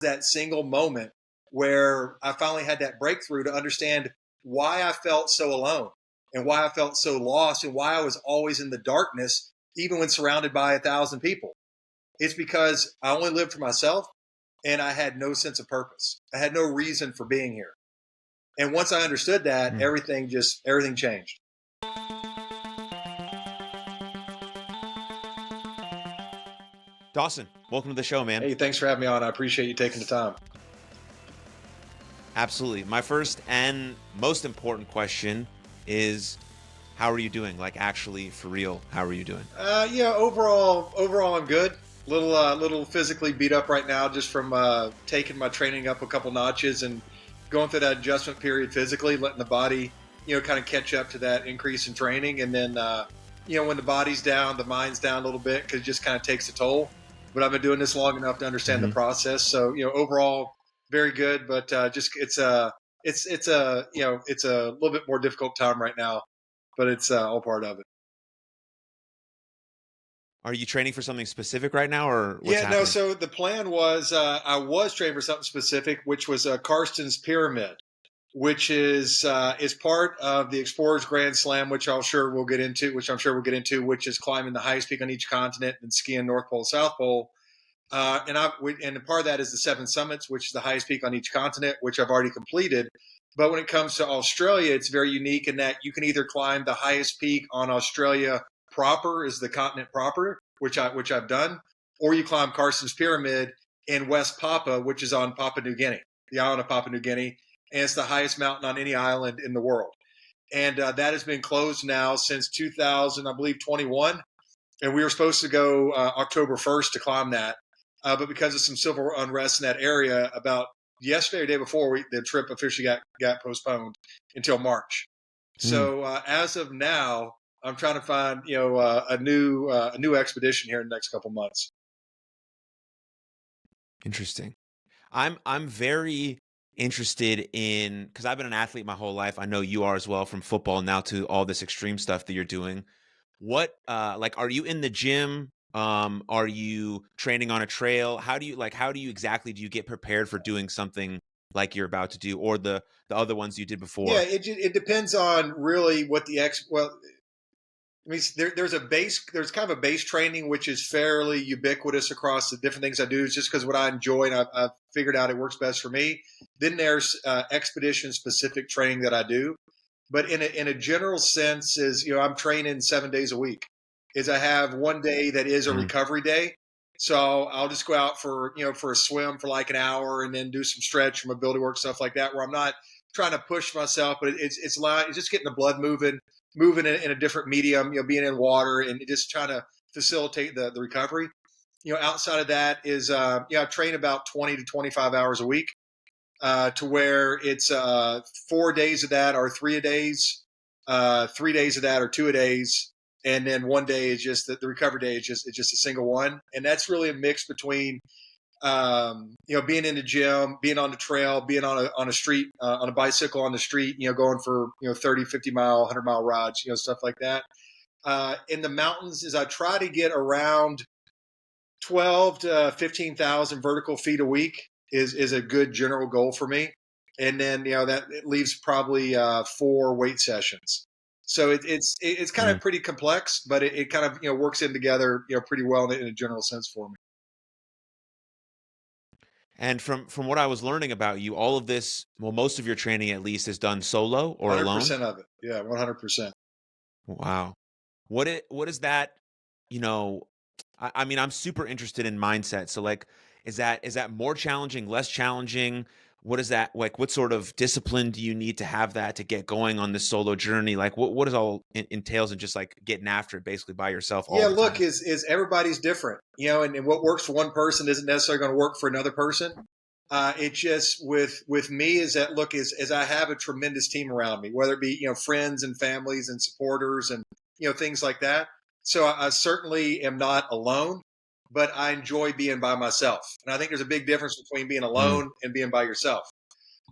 that single moment where I finally had that breakthrough to understand why I felt so alone and why I felt so lost and why I was always in the darkness, even when surrounded by 1,000 people. It's because I only lived for myself and I had no sense of purpose. I had no reason for being here. And once I understood that, everything changed. Dawson, welcome to the show, man. Hey, thanks for having me on. I appreciate you taking the time. Absolutely. My first and most important question is, how are you doing? Like, actually, for real, how are you doing? Overall, I'm good. Little physically beat up right now, just from taking my training up a couple notches and going through that adjustment period physically, letting the body, kind of catch up to that increase in training. And then, when the body's down, the mind's down a little bit because it just kind of takes a toll. But I've been doing this long enough to understand the process. So, overall, very good. But just it's a little bit more difficult time right now, but it's all part of it. Are you training for something specific right now, or what's happening? No. So the plan was I was training for something specific, which was Karsten's Pyramid, which is part of the Explorers Grand Slam, which I'm sure we'll get into, which is climbing the highest peak on each continent and skiing North Pole, South Pole. And part of that is the 7 Summits, which is the highest peak on each continent, which I've already completed. But when it comes to Australia, it's very unique in that you can either climb the highest peak on Australia proper, is the continent proper, which I've done, or you climb Karsten's Pyramid in West Papua, which is on Papua New Guinea, the island of Papua New Guinea, and it's the highest mountain on any island in the world. And that has been closed now since 2021, and we were supposed to go October 1st to climb that. But because of some civil unrest in that area, about yesterday or the day before, the trip officially got postponed until March. So as of now, I'm trying to find a new expedition here in the next couple months. Interesting. I'm very interested in, because I've been an athlete my whole life. I know you are as well, from football now to all this extreme stuff that you're doing. What are you in the gym? Are you training on a trail? How do you exactly do you get prepared for doing something like you're about to do, or the other ones you did before? Yeah, it depends on really what I mean, there's kind of a base training, which is fairly ubiquitous across the different things I do. It's just because what I enjoy, and I've figured out it works best for me. Then there's expedition specific training that I do. But in a general sense is, I'm training 7 days a week. Is I have one day that is a recovery day. So I'll just go out for a swim for like an hour and then do some stretch, mobility work, stuff like that, where I'm not trying to push myself, but it's just getting the blood moving in a different medium, being in water and just trying to facilitate the recovery. Outside of that is, I train about 20 to 25 hours a week, to where it's 4 days of that are 3 a days, 3 days of that are 2 a days. And then one day is just the recovery day is just a single one. And that's really a mix between, being in the gym, being on the trail, being on a street, on a bicycle on the street, going for, 30, 50 mile, 100 mile rides, stuff like that. In the mountains is I try to get around 12 to 15,000 vertical feet a week is a good general goal for me. And then, that it leaves probably 4 weight sessions. So it's kind of pretty complex, but it kind of, works in together, pretty well in a general sense for me. And from what I was learning about you, all of this, well, most of your training at least, is done solo or 100% alone? 100% of it. Yeah, 100%. Wow. What is that, I mean, I'm super interested in mindset. So like, is that more challenging, less challenging? What is that like? What sort of discipline do you need to have that to get going on this solo journey? Like, what is all entails in just like getting after it basically by yourself all the time? Look, is everybody's different, and what works for one person isn't necessarily going to work for another person. It just with me is that, look, is I have a tremendous team around me, whether it be friends and families and supporters and things like that. So I certainly am not alone, but I enjoy being by myself. And I think there's a big difference between being alone and being by yourself.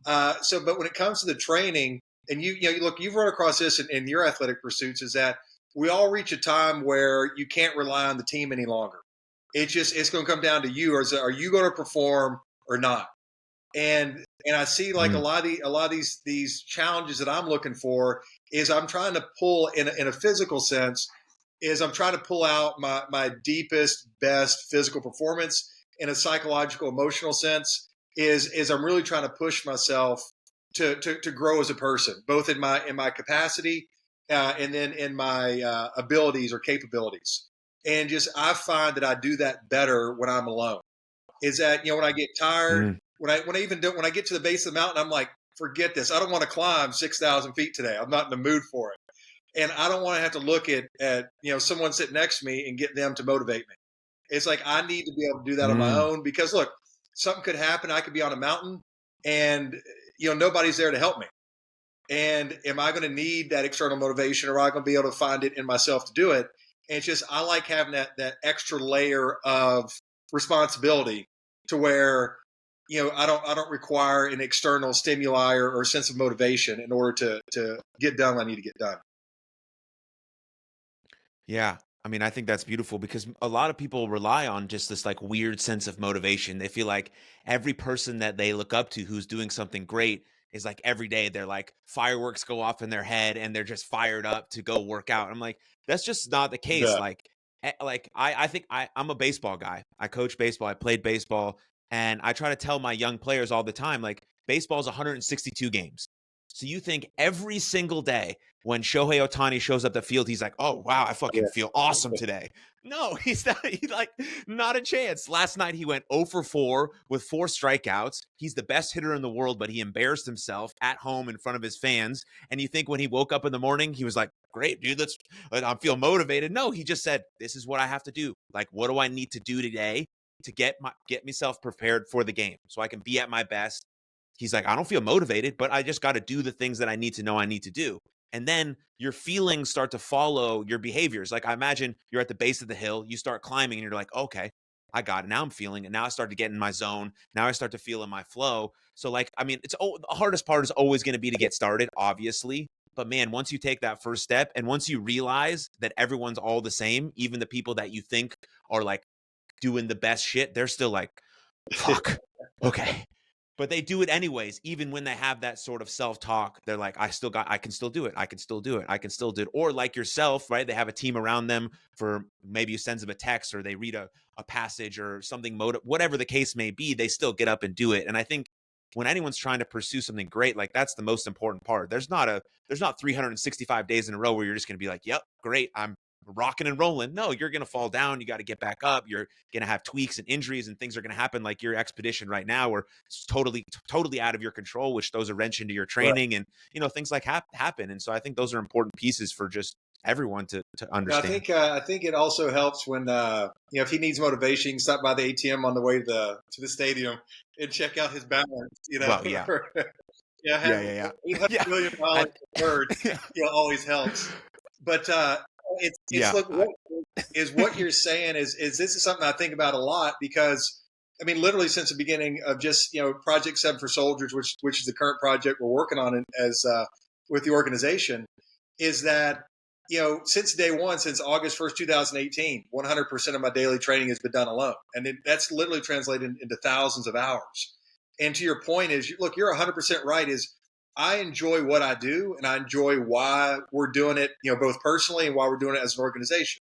But when it comes to the training, and look, you've run across this in your athletic pursuits, is that we all reach a time where you can't rely on the team any longer. It's going to come down to you. Are you going to perform, or not. And I see like a lot of these challenges that I'm looking for is I'm trying to pull in a physical sense is I'm trying to pull out my deepest, best physical performance. In a psychological, emotional sense is I'm really trying to push myself to grow as a person, both in my capacity and then in my abilities or capabilities. And just I find that I do that better when I'm alone. Is that when I get tired, when I get to the base of the mountain, I'm like, forget this. I don't want to climb 6,000 feet today. I'm not in the mood for it. And I don't want to have to look at someone sitting next to me and get them to motivate me. It's like I need to be able to do that on my own because look, something could happen. I could be on a mountain and nobody's there to help me. And am I going to need that external motivation, or am I going to be able to find it in myself to do it? And it's just I like having that extra layer of responsibility to where I don't require an external stimuli or sense of motivation in order to get done what I need to get done. Yeah. I mean, I think that's beautiful because a lot of people rely on just this like weird sense of motivation. They feel like every person that they look up to who's doing something great is like every day they're like fireworks go off in their head and they're just fired up to go work out. I'm like, that's just not the case. Yeah. I think I'm a baseball guy. I coach baseball. I played baseball, and I try to tell my young players all the time, like baseball is 162 games. So you think every single day when Shohei Ohtani shows up the field, he's like, oh, wow, I fucking feel awesome today. No, he's not a chance. Last night he went 0 for 4 with 4 strikeouts. He's the best hitter in the world, but he embarrassed himself at home in front of his fans. And you think when he woke up in the morning, he was like, great, dude, I feel motivated. No, he just said, this is what I have to do. Like, what do I need to do today to get myself prepared for the game so I can be at my best? He's like, I don't feel motivated, but I just got to do the things that I need to know I need to do. And then your feelings start to follow your behaviors. Like I imagine you're at the base of the hill, you start climbing and you're like, okay, I got it. Now I'm feeling it. Now I start to get in my zone. Now I start to feel in my flow. So like, I mean, the hardest part is always going to be to get started, obviously. But man, once you take that first step and once you realize that everyone's all the same, even the people that you think are like doing the best shit, they're still like, fuck, okay. But they do it anyways, even when they have that sort of self-talk. They're like, I can still do it. I can still do it. I can still do it. Or like yourself, right? They have a team around them for maybe you send them a text or they read a passage or something, whatever the case may be, they still get up and do it. And I think when anyone's trying to pursue something great, like that's the most important part. There's not 365 days in a row where you're just going to be like, yep, great. I'm rocking and rolling. No, you're going to fall down. You got to get back up. You're going to have tweaks and injuries and things are going to happen like your expedition right now where it's totally out of your control, which throws a wrench into your training. Right. And, things like happen. And so I think those are important pieces for just everyone to understand. I think it also helps when, if he needs motivation, he can stop by the ATM on the way to the stadium and check out his balance, Well, yeah. $800 million preferred, always helps. But, look, what you're saying is this is something I think about a lot because I mean, literally since the beginning of just, Project 7 for Soldiers, which is the current project we're working on as with the organization, is that, since day one, since August 1st, 2018, 100% of my daily training has been done alone. And that's literally translated into thousands of hours. And to your point is, look, you're 100% right, is I enjoy what I do and I enjoy why we're doing it, both personally and why we're doing it as an organization.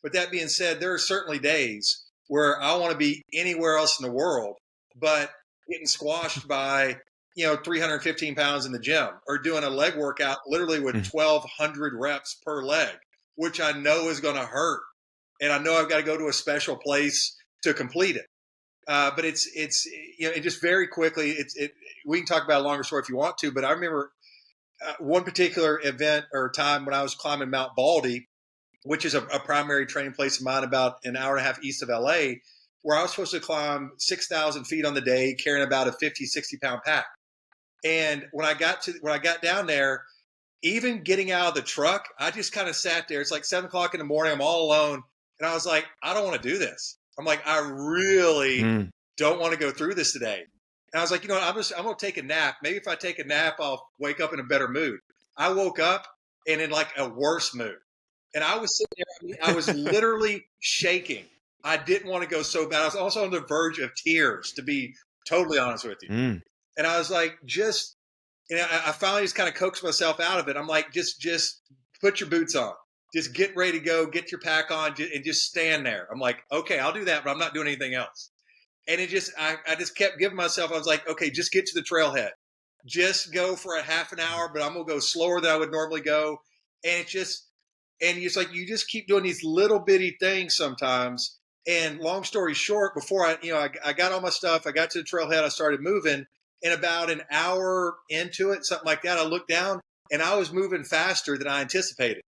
But that being said, there are certainly days where I want to be anywhere else in the world, but getting squashed by, 315 pounds in the gym or doing a leg workout literally with 1,200 reps per leg, which I know is going to hurt. And I know I've got to go to a special place to complete it. But it's it just very quickly, we can talk about a longer story if you want to, but I remember one particular event or time when I was climbing Mount Baldy, which is a primary training place of mine about an hour and a half east of LA, where I was supposed to climb 6,000 feet on the day, carrying about a 50, 60-pound pack. And when I got down there, even getting out of the truck, I just kind of sat there. It's like 7 o'clock in the morning. I'm all alone. And I was like, I don't want to do this. I'm like, I really don't want to go through this today. And I was like, I'm going to take a nap. Maybe if I take a nap, I'll wake up in a better mood. I woke up and in like a worse mood. And I was sitting there, I was literally shaking. I didn't want to go so bad. I was also on the verge of tears, to be Totally honest with you. Mm. And I was like, just, I finally just kind of coaxed myself out of it. I'm like, just put your boots on. Just get ready to go, get your pack on, and just stand there. I'm like, okay, I'll do that, but I'm not doing anything else. And I just kept giving myself, I was like, okay, just get to the trailhead. Just go for a half an hour, but I'm going to go slower than I would normally go. And it's like, you just keep doing these little bitty things sometimes. And long story short, before I got all my stuff, I got to the trailhead, I started moving. And about an hour into it, something like that, I looked down and I was moving faster than I anticipated.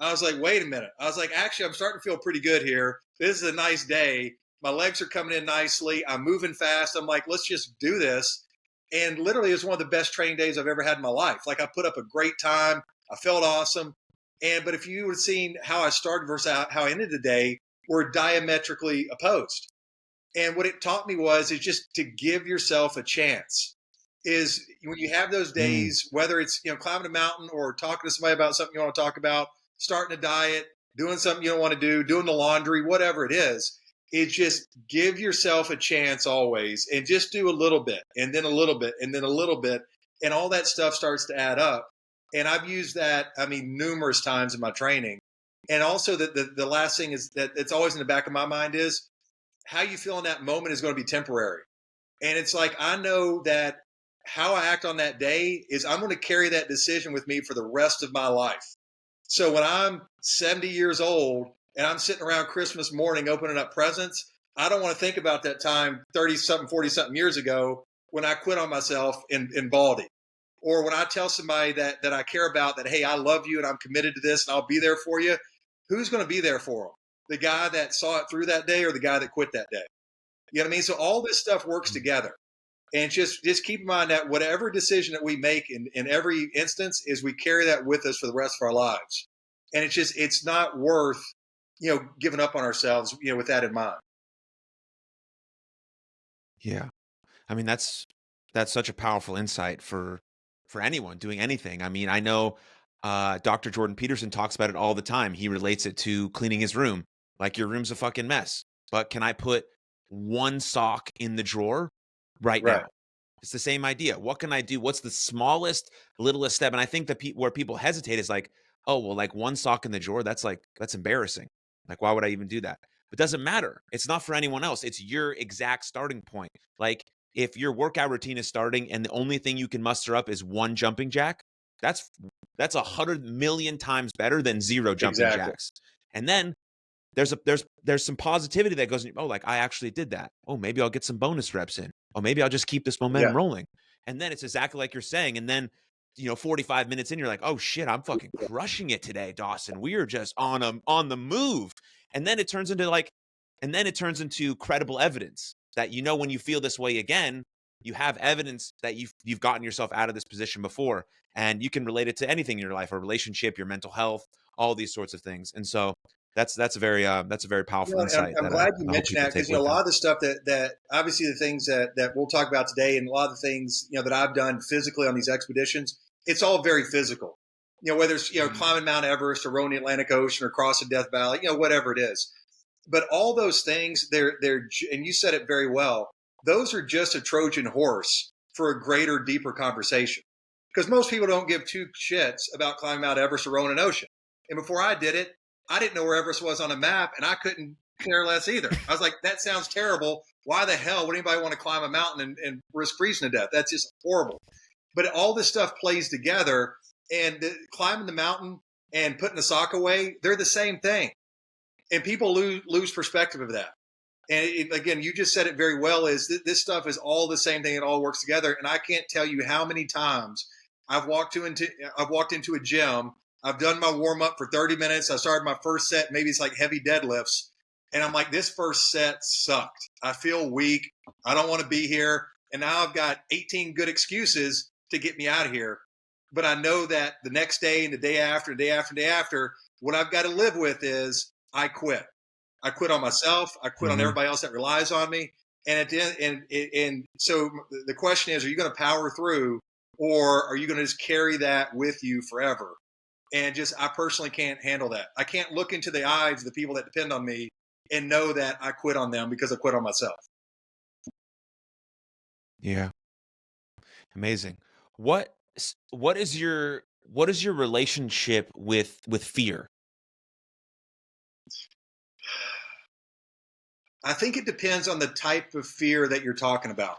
I was like, wait a minute. I was like, actually, I'm starting to feel pretty good here. This is a nice day. My legs are coming in nicely. I'm moving fast. I'm like, let's just do this. And literally, it was one of the best training days I've ever had in my life. Like, I put up a great time. I felt awesome. But if you would have seen how I started versus how I ended the day, we're diametrically opposed. And what it taught me is just to give yourself a chance. Is when you have those Mm. days, whether it's climbing a mountain or talking to somebody about something you want to talk about, starting a diet, doing something you don't want to do, doing the laundry, whatever it is, just give yourself a chance always, and just do a little bit, and then a little bit, and then a little bit, and all that stuff starts to add up. And I've used that, I mean, numerous times in my training. And also, the last thing is that it's always in the back of my mind is how you feel in that moment is going to be temporary. And it's like, I know that how I act on that day is I'm going to carry that decision with me for the rest of my life. So when I'm 70 years old and I'm sitting around Christmas morning opening up presents, I don't want to think about that time 30 something, 40 something years ago when I quit on myself in Baldy. Or when I tell somebody that I care about that, hey, I love you and I'm committed to this and I'll be there for you. Who's going to be there for them? The guy that saw it through that day or the guy that quit that day? You know what I mean? So all this stuff works together. And just keep in mind that whatever decision that we make in every instance is we carry that with us for the rest of our lives. And it's not worth, giving up on ourselves, with that in mind. Yeah. I mean, that's such a powerful insight for anyone doing anything. I mean, I know Dr. Jordan Peterson talks about it all the time. He relates it to cleaning his room. Like, your room's a fucking mess, but can I put one sock in the drawer right Right. now? It's the same idea. What can I do? What's the smallest, littlest step? And I think that where people hesitate is like, oh, well, like one sock in the drawer, that's embarrassing. Like, why would I even do that? It doesn't matter. It's not for anyone else. It's your exact starting point. Like, if your workout routine is starting and the only thing you can muster up is one jumping jack, that's 100 million times better than zero jumping Exactly. jacks. And then there's some positivity that goes, oh, like, I actually did that. Oh, maybe I'll get some bonus reps in. Oh, maybe I'll just keep this momentum Yeah. rolling. And then it's exactly like you're saying. And then, 45 minutes in, you're like, oh shit, I'm fucking crushing it today, Dawson. We are just on the move. And then it turns into credible evidence that, when you feel this way again, you have evidence that you've gotten yourself out of this position before, and you can relate it to anything in your life, a relationship, your mental health, all these sorts of things. And so that's a very powerful insight I'm that glad you I hope mentioned people that, take because a with them. lot of the stuff that obviously the things that we'll talk about today, and a lot of the things that I've done physically on these expeditions, it's all very physical. Whether it's climbing Mount Everest or rowing the Atlantic Ocean or crossing Death Valley, whatever it is. But all those things, they're and you said it very well. Those are just a Trojan horse for a greater, deeper conversation. Because most people don't give two shits about climbing Mount Everest or rowing an ocean. And before I did it, I didn't know where Everest was on a map, and I couldn't care less either. I was like, that sounds terrible. Why the hell would anybody want to climb a mountain and risk freezing to death? That's just horrible. But all this stuff plays together, and climbing the mountain and putting the sock away, they're the same thing. And people lose perspective of that. And again, you just said it very well, is this stuff is all the same thing. It all works together. And I can't tell you how many times I've walked into a gym. I've done my warm up for 30 minutes. I started my first set. Maybe it's like heavy deadlifts. And I'm like, this first set sucked. I feel weak. I don't want to be here. And now I've got 18 good excuses to get me out of here. But I know that the next day and the day after, what I've got to live with is I quit. I quit on myself. I quit on everybody else that relies on me. And at the end, and so the question is, are you going to power through, or are you going to just carry that with you forever? And I personally can't handle that. I can't look into the eyes of the people that depend on me and know that I quit on them because I quit on myself. Yeah. Amazing. What is your relationship with fear? I think it depends on the type of fear that you're talking about.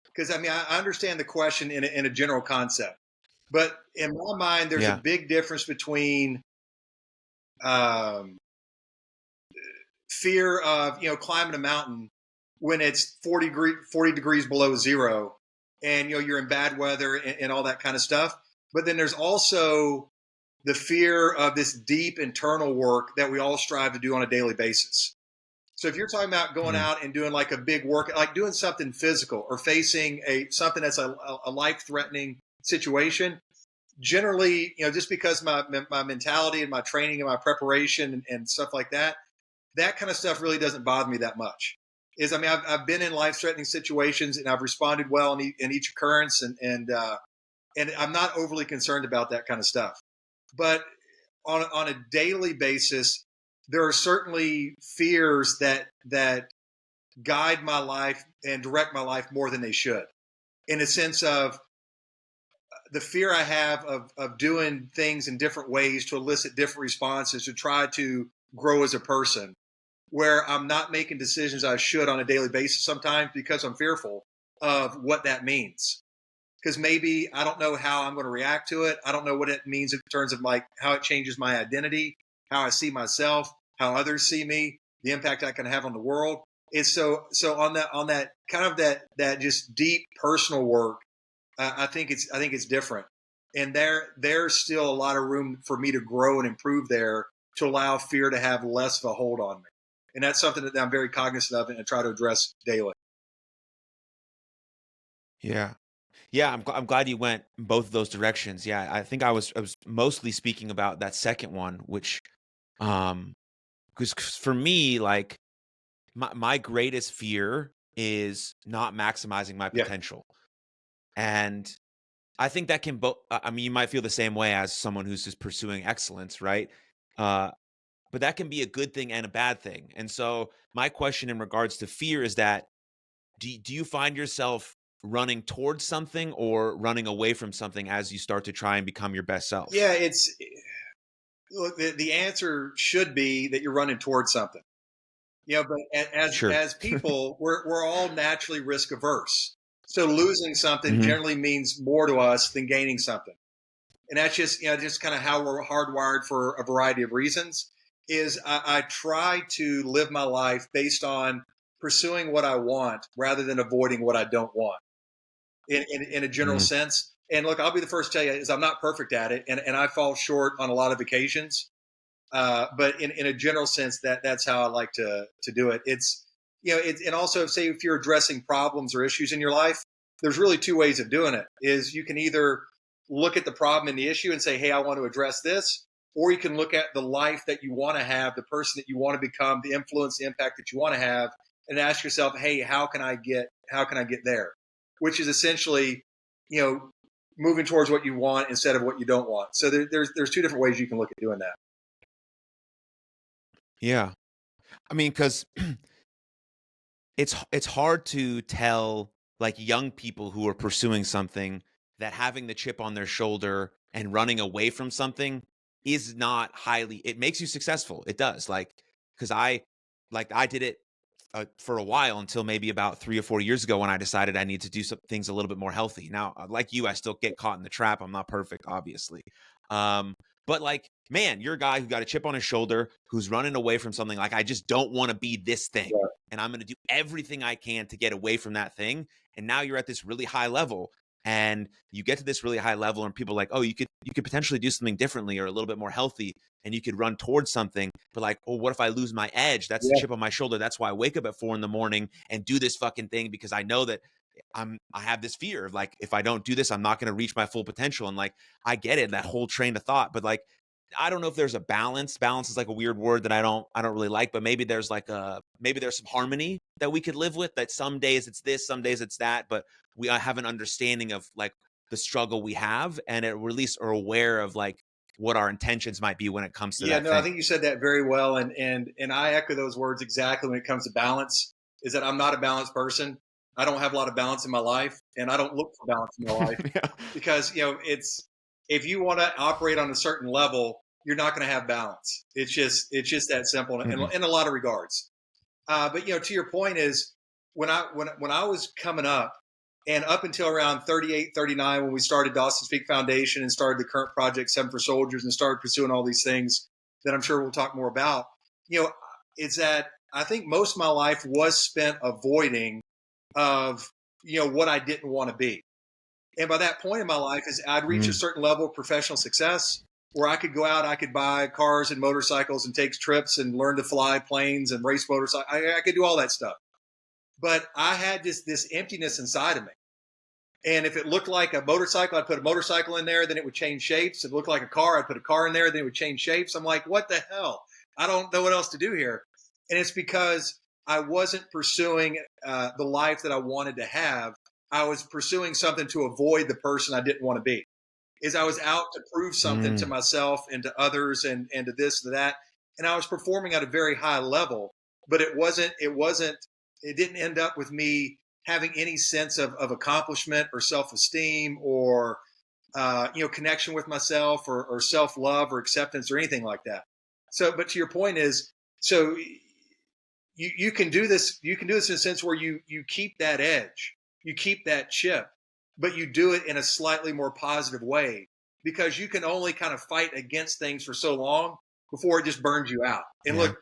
Because I mean, I understand the question in a general concept, but in my mind, there's a Yeah. big difference between um, fear of climbing a mountain when it's 40 degrees below zero, and you're in bad weather and all that kind of stuff. But then there's also the fear of this deep internal work that we all strive to do on a daily basis. So if you're talking about going Mm. out and doing like a big work, like doing something physical or facing something that's a life threatening situation, generally, just because my mentality and my training and my preparation and stuff like that kind of stuff really doesn't bother me that much. Is I mean, I've been in life threatening situations and I've responded well in each occurrence, and I'm not overly concerned about that kind of stuff. But on a daily basis, there are certainly fears that guide my life and direct my life more than they should. In a sense of the fear I have of doing things in different ways to elicit different responses to try to grow as a person, where I'm not making decisions I should on a daily basis sometimes because I'm fearful of what that means. Because maybe I don't know how I'm going to react to it. I don't know what it means in terms of like how it changes my identity, how I see myself, how others see me, the impact I can have on the world. It's so on that kind of that just deep personal work. I think it's different, and there's still a lot of room for me to grow and improve there to allow fear to have less of a hold on me, and that's something that I'm very cognizant of and I try to address daily. Yeah. Yeah, I'm glad you went in both of those directions. Yeah, I think I was mostly speaking about that second one, which um because for me, like my greatest fear is not maximizing my Yeah, potential. And I think that can I mean, you might feel the same way as someone who's just pursuing excellence, right? Uh but that can be a good thing and a bad thing. And so my question in regards to fear is that do you find yourself running towards something or running away from something as you start to try and become your best self? yeah. It's look, the answer should be that you're running towards something. But Sure. as people, we're all naturally risk averse. So losing something Mhm. generally means more to us than gaining something, and that's just kind of how we're hardwired for a variety of reasons. Is I try to live my life based on pursuing what I want rather than avoiding what I don't want in a general Mhm. sense. And look, I'll be the first to tell you is I'm not perfect at it, and I fall short on a lot of occasions. But in a general sense, that's how I like to do it. It's and also say if you're addressing problems or issues in your life, there's really two ways of doing it. Is you can either look at the problem and the issue and say, hey, I want to address this, or you can look at the life that you want to have, the person that you want to become, the influence, the impact that you want to have, and ask yourself, hey, how can I get there? Which is essentially, you know, moving towards what you want instead of what you don't want. So there's two different ways you can look at doing that. Yeah. I mean, cuz it's hard to tell like young people who are pursuing something that having the chip on their shoulder and running away from something is not highly it makes you successful. It does. Cuz I did it for a while until maybe about 3 or 4 years ago when I decided I need to do some things a little bit more healthy. Now, like you, I still get caught in the trap. I'm not perfect, obviously. Um, but like, man, you're a guy who got a chip on his shoulder, who's running away from something like I just don't want to be this thing. And I'm going to do everything I can to get away from that thing. And now you're at this really high level and you get to this really high level and people are like, "Oh, you could potentially do something differently or a little bit more healthy and you could run towards something." But like, "Oh, what if I lose my edge? That's the Yeah. chip on my shoulder. That's why I wake up at 4 in the morning and do this fucking thing because I know that I have this fear of like if I don't do this, I'm not going to reach my full potential." And like I get it, that whole train of thought, but like I don't know if there's a balance. Balance is like a weird word that I don't really like, but maybe there's some harmony that we could live with that some days it's this, some days it's that, but we have an understanding of like the struggle we have and at least are aware of like what our intentions might be when it comes to Yeah, that no, I thing. think you said that very well, and I echo those words exactly when it comes to balance. Is that I'm not a balanced person. I don't have a lot of balance in my life, and I don't look for balance in my life Yeah. because if you want to operate on a certain level, you're not going to have balance. It's just that simple in a lot of regards. But to your point is when I was coming up, and up until around 38, 39, when we started Dawson's Peak Foundation and started the current project Seven for Soldiers and started pursuing all these things that I'm sure we'll talk more about, is that I think most of my life was spent avoiding of what I didn't want to be. And by that point in my life is I'd reach a certain level of professional success where I could go out, I could buy cars and motorcycles and take trips and learn to fly planes and race motorcycles. I could do all that stuff. But I had this emptiness inside of me. And if it looked like a motorcycle, I'd put a motorcycle in there, then it would change shapes. If it looked like a car, I'd put a car in there, then it would change shapes. I'm like, what the hell? I don't know what else to do here. And it's because I wasn't pursuing the life that I wanted to have. I was pursuing something to avoid the person I didn't want to be. Is I was out to prove something to myself and to others and to this, to that. And I was performing at a very high level, but it didn't end up with me having any sense of accomplishment or self-esteem or, connection with myself or self-love or acceptance or anything like that. So, but to your point is, so you can do this in a sense where you keep that edge, you keep that chip, but you do it in a slightly more positive way because you can only kind of fight against things for so long before it just burns you out. And look,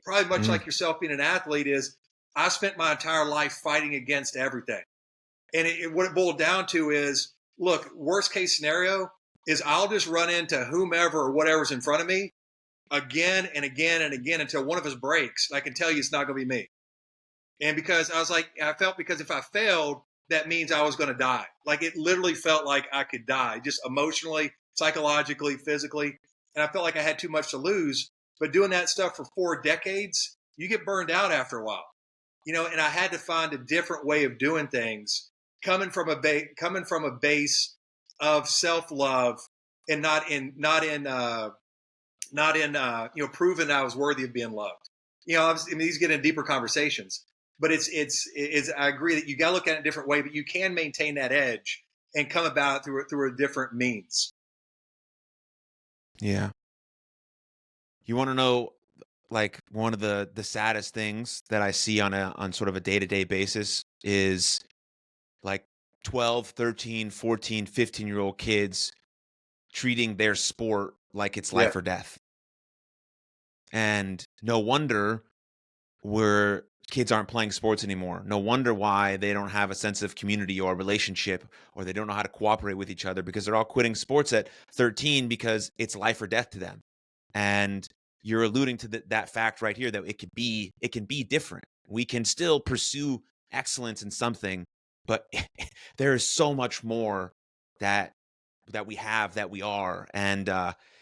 probably much like yourself being an athlete is I spent my entire life fighting against everything. And what it boiled down to is, look, worst case scenario is I'll just run into whomever or whatever's in front of me again and again and again until one of us breaks. And I can tell you it's not going to be me. And because I felt because if I failed, that means I was going to die. Like it literally felt like I could die, just emotionally, psychologically, physically. And I felt like I had too much to lose. But doing that stuff for 4 decades, you get burned out after a while. And I had to find a different way of doing things, coming from a base of self-love and not in proving I was worthy of being loved. These get into deeper conversations, but it's I agree that you got to look at it a different way, but you can maintain that edge and come about it through a different means. Yeah. You want to know, like, one of the saddest things that I see on sort of a day-to-day basis is like 12, 13, 14, 15-year-old kids treating their sport like it's life or death. And no wonder where kids aren't playing sports anymore. No wonder why they don't have a sense of community or relationship, or they don't know how to cooperate with each other, because they're all quitting sports at 13 because it's life or death to them. And you're alluding to that fact right here that it can be different. We can still pursue excellence in something, but there is so much more that we have, that we are. And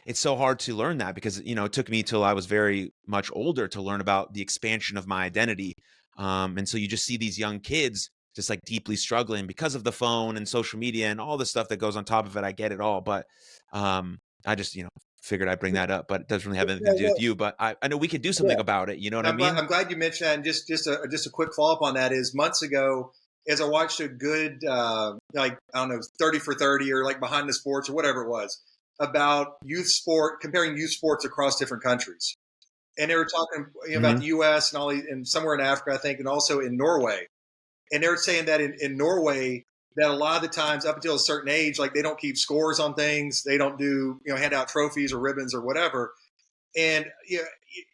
it's so hard to learn that because, it took me till I was very much older to learn about the expansion of my identity. And so you just see these young kids just like deeply struggling because of the phone and social media and all the stuff that goes on top of it. I get it all, but I just, figured I'd bring that up, but it doesn't really have anything to do with you. But I know we could do something about it. You know what I mean? I'm glad you mentioned that. And just a quick follow up on that is months ago, as I watched a good, 30 for 30 or like Behind the Sports or whatever it was about comparing youth sports across different countries. And they were talking about the U.S. and somewhere in Africa, I think, and also in Norway. And they were saying that in Norway, that a lot of the times up until a certain age, like they don't keep scores on things. They don't do, hand out trophies or ribbons or whatever. And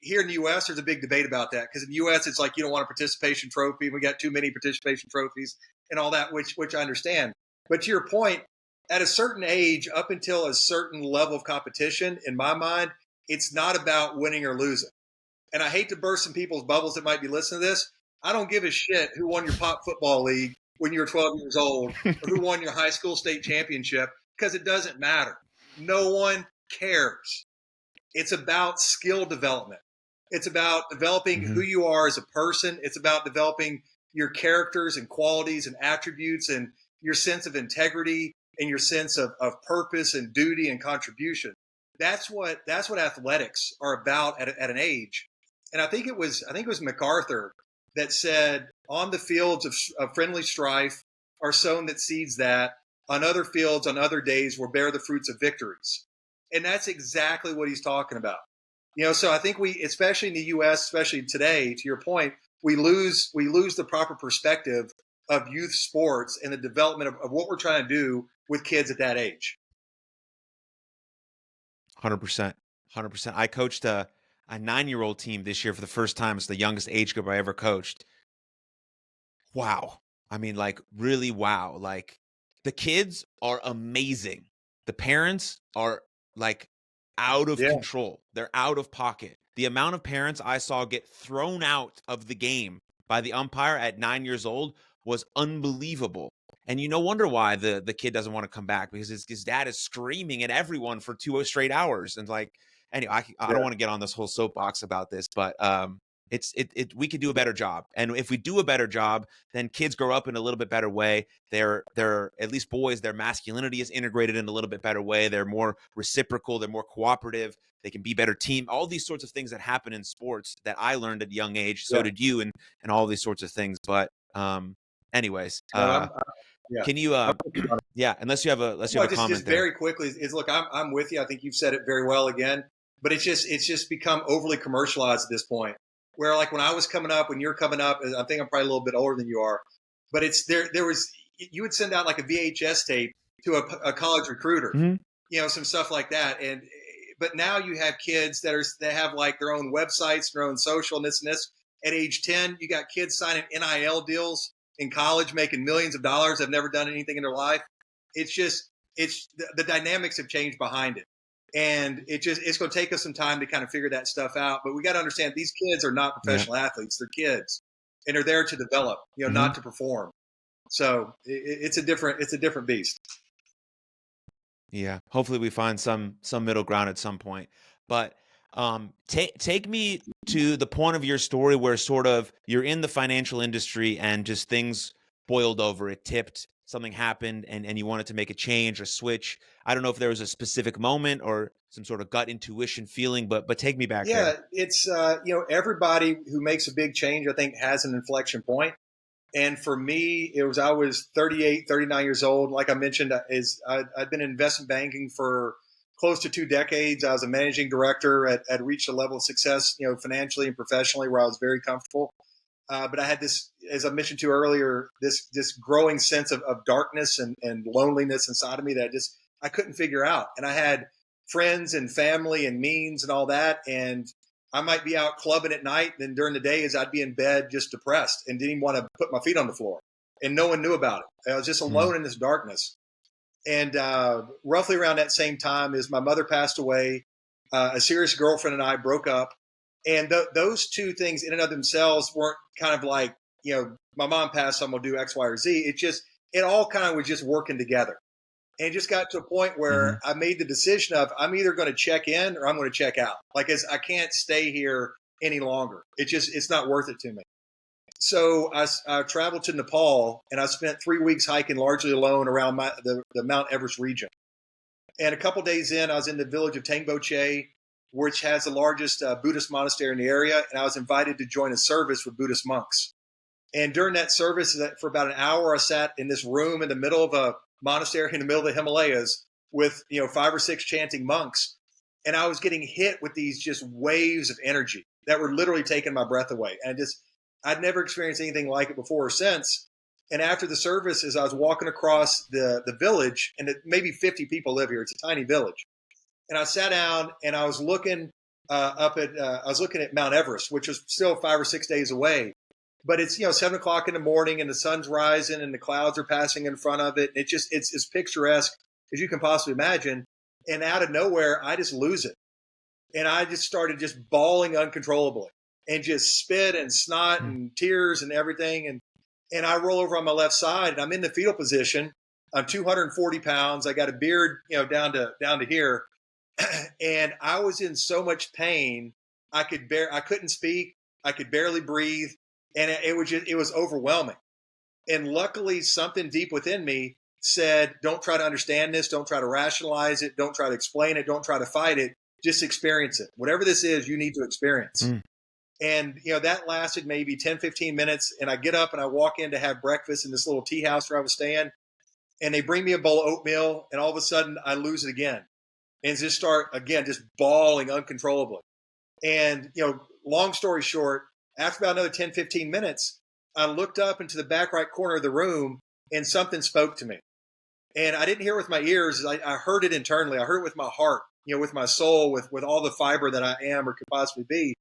here in the U.S., there's a big debate about that because in the U.S., it's like you don't want a participation trophy. We got too many participation trophies and all that, which I understand. But to your point, at a certain age, up until a certain level of competition, in my mind, it's not about winning or losing. And I hate to burst some people's bubbles that might be listening to this. I don't give a shit who won your pop football league when you were 12 years old or who won your high school state championship because it doesn't matter. No one cares. It's about skill development. It's about developing who you are as a person. It's about developing your characters and qualities and attributes and your sense of integrity and your sense of purpose and duty and contribution. That's what athletics are about at an age. And I think it was MacArthur that said, on the fields of friendly strife are sown that seeds that on other fields on other days will bear the fruits of victories. And that's exactly what he's talking about. So I think we, especially in the U.S., especially today, to your point, we lose the proper perspective of youth sports and the development of what we're trying to do with kids at that age. 100%. 100%. I coached a 9-year-old team this year for the first time. It's the youngest age group I ever coached. Wow. I mean, like, really wow. Like, the kids are amazing. The parents are like out of control. They're out of pocket. The amount of parents I saw get thrown out of the game by the umpire at 9 years old was unbelievable. And you no wonder why the kid doesn't want to come back, because his dad is screaming at everyone for 2 straight hours. And like, anyway, I don't want to get on this whole soapbox about this, but we could do a better job. And if we do a better job, then kids grow up in a little bit better way. They're at least boys, their masculinity is integrated in a little bit better way. They're more reciprocal. They're more cooperative. They can be better team. All these sorts of things that happen in sports that I learned at a young age. So did you, and all these sorts of things. But anyways, can you unless you have a comment just there. Very quickly is look, I'm with you. I think you've said it very well again, but it's just become overly commercialized at this point. Where like when I was coming up, when you're coming up, I think I'm probably a little bit older than you are, but it's there was, you would send out like a VHS tape to a college recruiter, some stuff like that. But now you have kids that have like their own websites, their own social and this. At age 10, you got kids signing NIL deals in college, making millions of dollars. Have never done anything in their life. It's the dynamics have changed behind it. And it's going to take us some time to kind of figure that stuff out. But we got to understand these kids are not professional athletes. They're kids, and they're there to develop, not to perform. So it's a different beast. Yeah. Hopefully we find some middle ground at some point. But take me to the point of your story where sort of you're in the financial industry and just things boiled over. It tipped. Something happened and you wanted to make a change or switch. I don't know if there was a specific moment or some sort of gut intuition feeling, but take me back there. Yeah, it's, everybody who makes a big change, I think, has an inflection point. And for me, I was 38, 39 years old. Like I mentioned, I'd been in investment banking for close to 2 decades. I was a managing director at reached a level of success, financially and professionally, where I was very comfortable. But I had this, as I mentioned to you earlier, this growing sense of darkness and loneliness inside of me that I couldn't figure out. And I had friends and family and means and all that. And I might be out clubbing at night. And then during the day, I'd be in bed just depressed and didn't even want to put my feet on the floor. And no one knew about it. I was just alone in this darkness. And roughly around that same time as my mother passed away, a serious girlfriend and I broke up. And those two things in and of themselves weren't kind of like, my mom passed, so I'm going to do X, Y, or Z. It all kind of was just working together. And it just got to a point where I made the decision of I'm either going to check in or I'm going to check out. Like, I can't stay here any longer. It's not worth it to me. So I traveled to Nepal and I spent 3 weeks hiking largely alone around the Mount Everest region. And a couple days in, I was in the village of Tangboche, which has the largest Buddhist monastery in the area. And I was invited to join a service with Buddhist monks. And during that service, for about an hour, I sat in this room in the middle of a monastery in the middle of the Himalayas with, 5 or 6 chanting monks. And I was getting hit with these just waves of energy that were literally taking my breath away. And I'd never experienced anything like it before or since. And after the service, as I was walking across the village, and maybe 50 people live here, it's a tiny village. And I sat down and I was looking at Mount Everest, which was still 5 or 6 days away. But it's 7 o'clock in the morning and the sun's rising and the clouds are passing in front of it. It's as picturesque as you can possibly imagine. And out of nowhere, I just lose it. And I just started just bawling uncontrollably and just spit and snot and tears and everything. And I roll over on my left side and I'm in the fetal position. I'm 240 pounds. I got a beard, down to here. And I was in so much pain. I couldn't speak. I could barely breathe. And it was overwhelming. And luckily something deep within me said, don't try to understand this. Don't try to rationalize it. Don't try to explain it. Don't try to fight it. Just experience it. Whatever this is, you need to experience. And, that lasted maybe 10, 15 minutes. And I get up and I walk in to have breakfast in this little tea house where I was staying. And they bring me a bowl of oatmeal. And all of a sudden I lose it again. And just start, again, just bawling uncontrollably. And, long story short, after about another 10, 15 minutes, I looked up into the back right corner of the room and something spoke to me. And I didn't hear it with my ears. I heard it internally. I heard it with my heart, with my soul, with all the fiber that I am or could possibly be.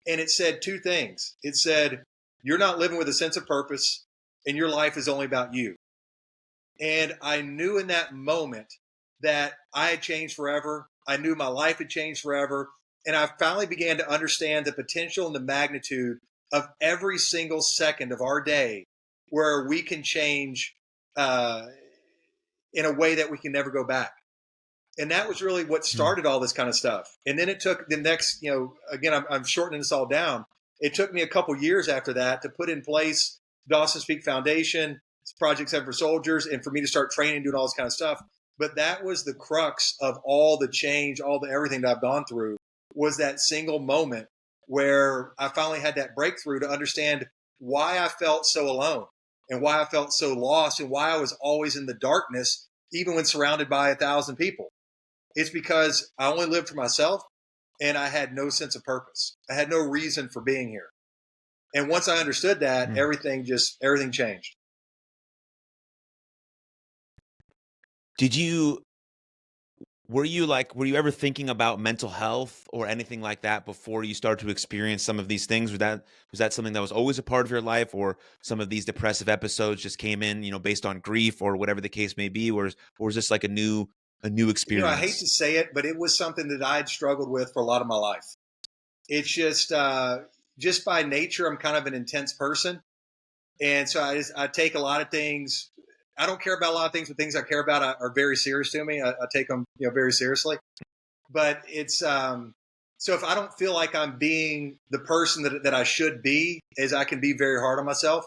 And it said two things. It said, you're not living with a sense of purpose and your life is only about you. And I knew in that moment that I had changed forever. I knew my life had changed forever. And I finally began to understand the potential and the magnitude of every single second of our day where we can change in a way that we can never go back. And that was really what started all this kind of stuff. And then it took the next, again, I'm shortening this all down. It took me a couple years after that to put in place Dawson's Peak Foundation, Project 7 for Soldiers, and for me to start training, doing all this kind of stuff. But that was the crux of all the change, everything that I've gone through, was that single moment where I finally had that breakthrough to understand why I felt so alone and why I felt so lost and why I was always in the darkness, even when surrounded by 1,000 people. It's because I only lived for myself and I had no sense of purpose. I had no reason for being here. And once I understood that, everything changed. Were you ever thinking about mental health or anything like that before you started to experience some of these things? Was that something that was always a part of your life, or some of these depressive episodes just came in, based on grief or whatever the case may be, or was this like a new experience? I hate to say it, but it was something that I had struggled with for a lot of my life. It's just by nature, I'm kind of an intense person. And so I take a lot of things. I don't care about a lot of things, but things I care about are very serious to me. I take them, very seriously. But it's so if I don't feel like I'm being the person that I should be, as I can be very hard on myself,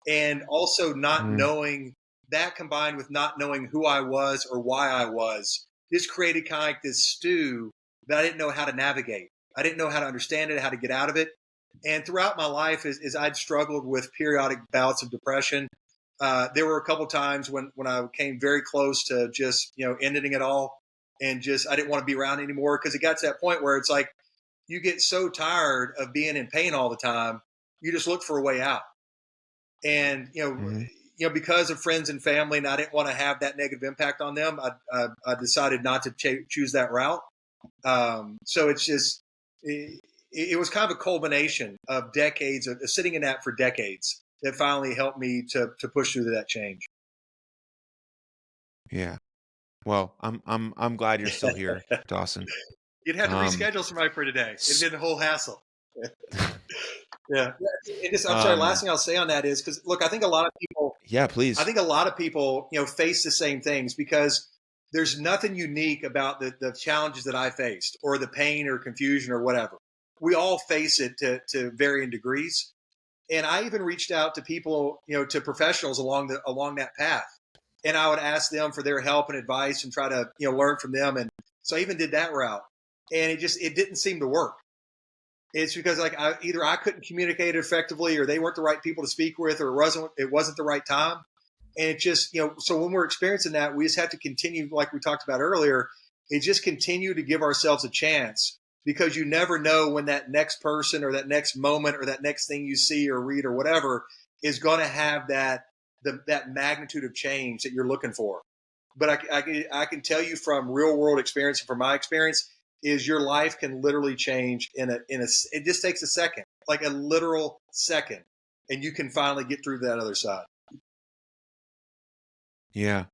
and also not knowing that, combined with not knowing who I was or why I was, this created kind of like this stew that I didn't know how to navigate. I didn't know how to understand it, how to get out of it. And throughout my life, as I'd struggled with periodic bouts of depression, there were a couple times when I came very close to just, ending it all, and I didn't want to be around anymore, because it got to that point where it's like you get so tired of being in pain all the time, you just look for a way out. And, because of friends and family, and I didn't want to have that negative impact on them, I decided not to choose that route. So it's just, it was kind of a culmination of decades of sitting in that for decades that finally helped me to push through that change. Yeah. Well, I'm glad you're still here, Dawson. You'd have to reschedule somebody for today. It's been a whole hassle. Yeah. I'm sorry. Last thing I'll say on that is, because look, I think a lot of people. Yeah, please. I think a lot of people, face the same things, because there's nothing unique about the challenges that I faced, or the pain or confusion or whatever. We all face it to varying degrees. And I even reached out to people, to professionals along that path. And I would ask them for their help and advice and try to, learn from them. And so I even did that route. And it didn't seem to work. It's because either I couldn't communicate effectively, or they weren't the right people to speak with, or it wasn't the right time. And it just, so when we're experiencing that, we just have to continue, like we talked about earlier, just continue to give ourselves a chance, because you never know when that next person or that next moment or that next thing you see or read or whatever is going to have that magnitude of change that you're looking for. But I can tell you from real world experience, and from my experience, is your life can literally change it just takes a second, like a literal second, and you can finally get through that other side. Yeah.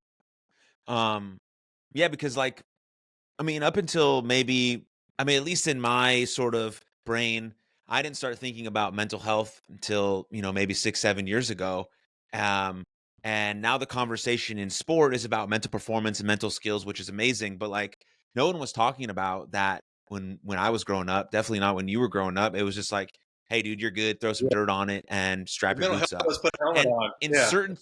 Yeah, because up until maybe, at least in my sort of brain, I didn't start thinking about mental health until, maybe 6-7 years ago. And now the conversation in sport is about mental performance and mental skills, which is amazing. But no one was talking about that when I was growing up. Definitely not when you were growing up. It was just like, hey, dude, you're good. Throw some dirt on it and strap your boots up. Put a helmet on.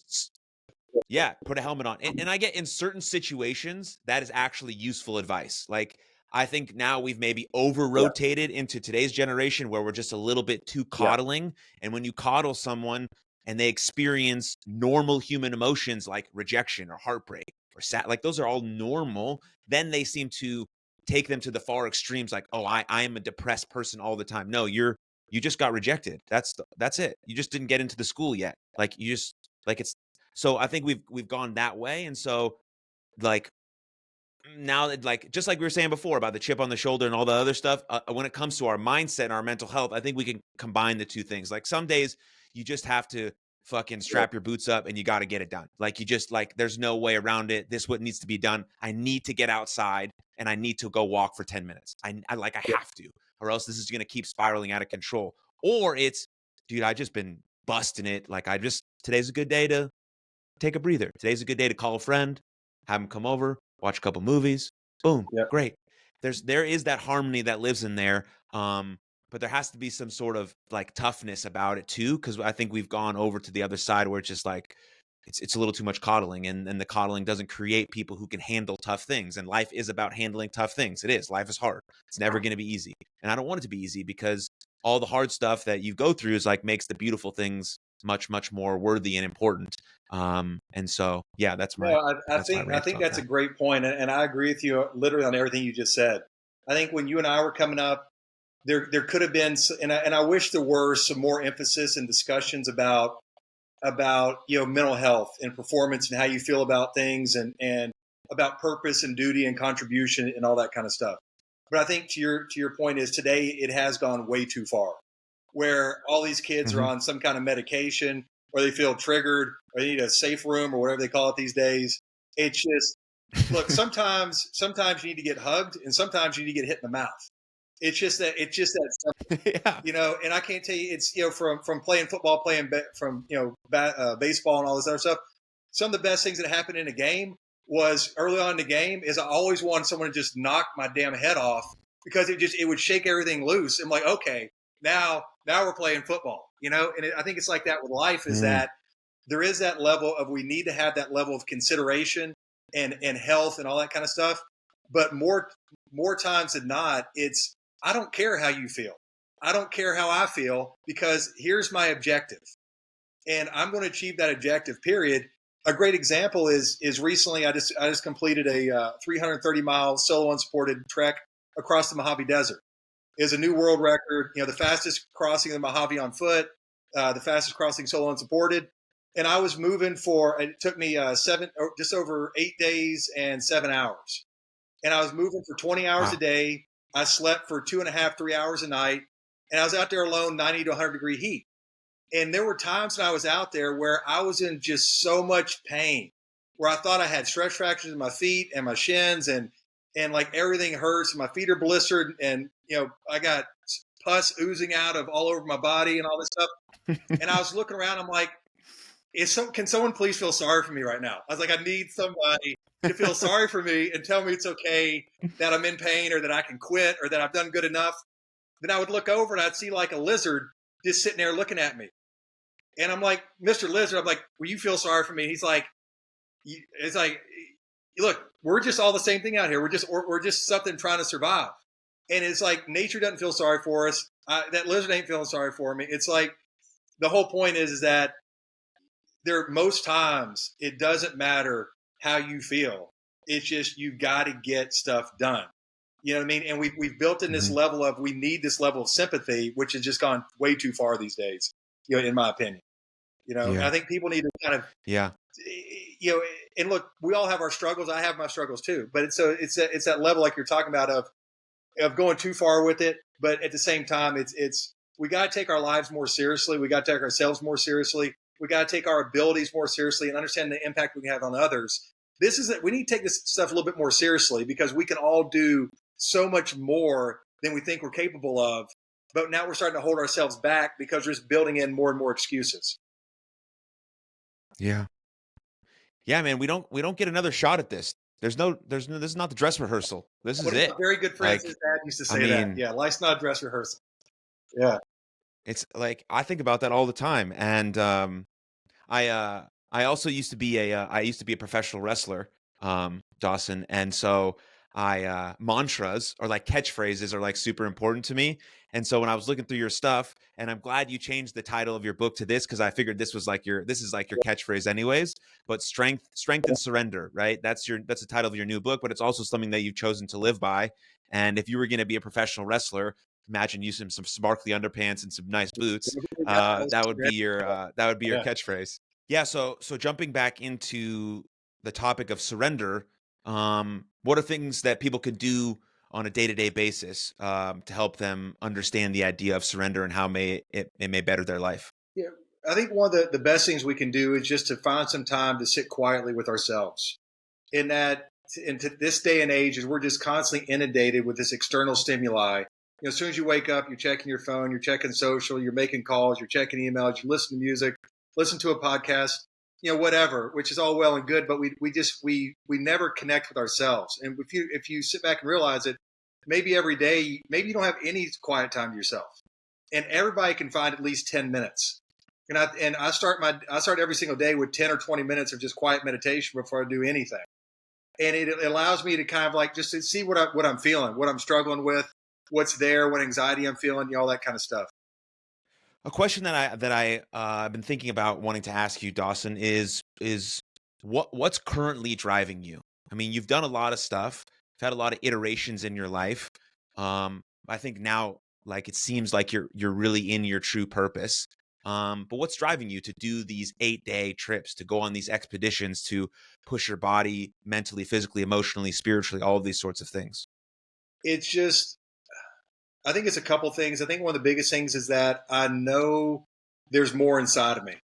Yeah, put a helmet on. And I get, in certain situations, that is actually useful advice. Like, I think now we've maybe over-rotated into today's generation where we're just a little bit too coddling. And when you coddle someone and they experience normal human emotions like rejection or heartbreak or sad, like those are all normal, then they seem to take them to the far extremes, like, oh, I am a depressed person all the time. No, you just got rejected. That's it. You just didn't get into the school yet. Like you just like it's so I think we've gone that way. And so like now that, like, just like we were saying before about the chip on the shoulder and all the other stuff, when it comes to our mindset and our mental health, I think we can combine the two things. Like some days you just have to fucking strap your boots up and you got to get it done. Like you just like, there's no way around it. This is what needs to be done. I need to get outside and I need to go walk for 10 minutes. I have to, or else this is going to keep spiraling out of control. Or it's, dude, I just been busting it. Like today's a good day to take a breather. Today's a good day to call a friend, have them come over, watch a couple movies. Boom. Yep. Great. There is that harmony that lives in there. But there has to be some sort of like toughness about it too. Cause I think we've gone over to the other side where it's just like, it's a little too much coddling, and the coddling doesn't create people who can handle tough things. And life is about handling tough things. It is. Life is hard. It's never going to be easy. And I don't want it to be easy because all the hard stuff that you go through is like makes the beautiful things much, much more worthy and important. And so, yeah, that's my, I think that's a great point. And I agree with you literally on everything you just said. I think when you and I were coming up, there could have been, and I wish there were some more emphasis and discussions about mental health and performance and how you feel about things and about purpose and duty and contribution and all that kind of stuff. But I think to your point is today it has gone way too far, where all these kids are on some kind of medication or they feel triggered or they need a safe room or whatever they call it these days. It's just, look, sometimes you need to get hugged and sometimes you need to get hit in the mouth. It's just that simple, and I can't tell you, it's, from playing football, from baseball and all this other stuff. Some of the best things that happened in a game was early on in the game is I always wanted someone to just knock my damn head off because it would shake everything loose. I'm like, okay, now we're playing football, and I think it's like that with life is that there is that level of, we need to have that level of consideration and health and all that kind of stuff. But more times than not, it's, I don't care how you feel. I don't care how I feel because here's my objective and I'm going to achieve that objective, period. A great example is recently I just completed a 330-mile solo unsupported trek across the Mojave Desert. It was a new world record, the fastest crossing of the Mojave on foot, the fastest crossing solo unsupported. And I was moving it took me just over 8 days and 7 hours. And I was moving for 20 hours a day. I slept for 2.5, 3 hours a night. And I was out there alone, 90 to 100 degree heat. And there were times when I was out there where I was in just so much pain, where I thought I had stress fractures in my feet and my shins and like everything hurts and my feet are blistered. And, I got pus oozing out of all over my body and all this stuff. And I was looking around. I'm like, can someone please feel sorry for me right now? I was like, I need somebody to feel sorry for me and tell me it's okay that I'm in pain or that I can quit or that I've done good enough. Then I would look over and I'd see like a lizard just sitting there looking at me. And I'm like, Mr. Lizard, I'm like, will you feel sorry for me? He's like, it's like, look, we're just all the same thing out here. We're just something trying to survive. And it's like, nature doesn't feel sorry for us. That lizard ain't feeling sorry for me. It's like, the whole point is that most times it doesn't matter how you feel. It's just, you got to get stuff done. You know what I mean? And we've built in this level of, we need this level of sympathy, which has just gone way too far these days, in my opinion. And I think people need to kind of, and look, we all have our struggles. I have my struggles too, but it's that level like you're talking about of going too far with it. But at the same time, we got to take our lives more seriously. We got to take ourselves more seriously. We got to take our abilities more seriously and understand the impact we can have on others. We need to take this stuff a little bit more seriously because we can all do so much more than we think we're capable of. But now we're starting to hold ourselves back because we're just building in more and more excuses. Yeah. Yeah, man, we don't get another shot at this. This is not the dress rehearsal. This is it. A very good friend, his dad used to say that. Yeah, life's not a dress rehearsal. Yeah. It's like, I think about that all the time. And I also used to be a professional wrestler, Dawson. And so mantras or like catchphrases are like super important to me. And so when I was looking through your stuff, and I'm glad you changed the title of your book to this, because I figured this is like your catchphrase anyways. But strength and surrender, right? That's the title of your new book, but it's also something that you've chosen to live by. And if you were going to be a professional wrestler, imagine you some sparkly underpants and some nice boots. That would be your Yeah. catchphrase. Yeah. So jumping back into the topic of surrender, what are things that people could do on a day-to-day basis to help them understand the idea of surrender and how it may better their life? Yeah, I think one of the best things we can do is just to find some time to sit quietly with ourselves. In that, into this day and age, as we're just constantly inundated with this external stimuli. As soon as you wake up, you're checking your phone, you're checking social, you're making calls, you're checking emails, you listen to music, listen to a podcast, whatever, which is all well and good, but we never connect with ourselves. And if you sit back and realize it, maybe every day, maybe you don't have any quiet time to yourself, and everybody can find at least 10 minutes. And I start every single day with 10 or 20 minutes of just quiet meditation before I do anything. And it allows me to kind of like just to see what I'm feeling, what I'm struggling with, what's there, what anxiety I'm feeling, all that kind of stuff. A question that I've been thinking about wanting to ask you, Dawson, is what's currently driving you? I mean, you've done a lot of stuff. You've had a lot of iterations in your life. I think now, like, it seems like you're really in your true purpose. But what's driving you to do these 8-day trips, to go on these expeditions, to push your body mentally, physically, emotionally, spiritually, all of these sorts of things? It's just, I think it's a couple things. I think one of the biggest things is that I know there's more inside of me,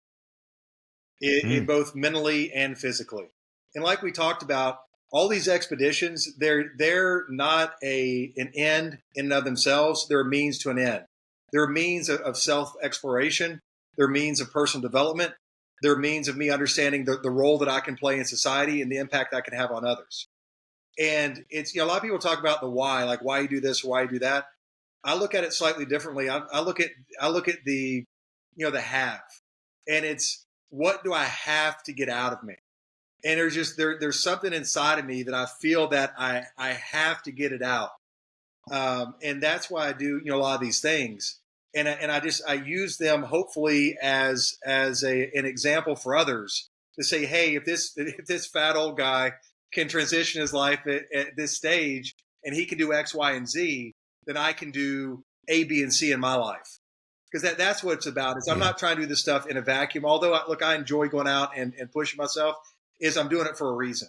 in both mentally and physically. And like we talked about, all these expeditions, they're not an end in and of themselves. They're a means to an end. They're a means of self-exploration. They're means of personal development. They're means of me understanding the role that I can play in society and the impact I can have on others. And it's, a lot of people talk about the why, like why you do this or why you do that. I look at it slightly differently. I look at the, the have, and it's, what do I have to get out of me? And there's something inside of me that I feel that I have to get it out. And that's why I do, a lot of these things. And I use them hopefully as an example for others to say, hey, if this fat old guy can transition his life at this stage and he can do X, Y, and Z, then I can do A, B, and C in my life. Because that's what it's about. Is I'm not trying to do this stuff in a vacuum. Although I enjoy going out and pushing myself, is I'm doing it for a reason.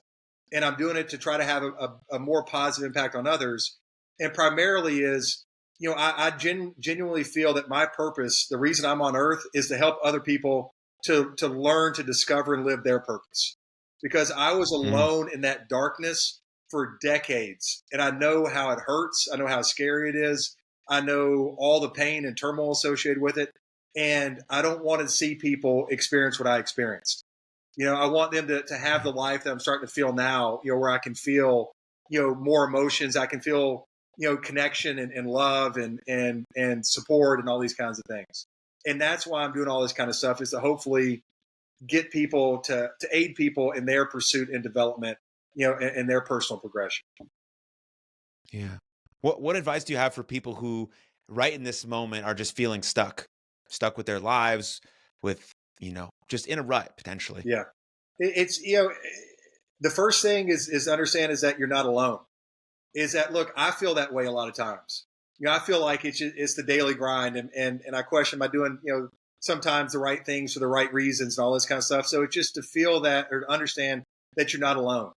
And I'm doing it to try to have a more positive impact on others. And primarily is, I genuinely feel that my purpose, the reason I'm on earth, is to help other people to learn, to discover, and live their purpose. Because I was alone in that darkness for decades. And I know how it hurts. I know how scary it is. I know all the pain and turmoil associated with it. And I don't want to see people experience what I experienced. I want them to have the life that I'm starting to feel now, where I can feel, more emotions. I can feel, connection and love and support and all these kinds of things. And that's why I'm doing all this kind of stuff, is to hopefully get people to aid people in their pursuit and development, in their personal progression. Yeah. What advice do you have for people who right in this moment are just feeling stuck with their lives, with, just in a rut potentially? Yeah. It's, the first thing is understand is that you're not alone. Is that, look, I feel that way a lot of times. I feel like it's the daily grind, and I question, am I doing, sometimes the right things for the right reasons and all this kind of stuff. So it's just to feel that, or to understand that you're not alone.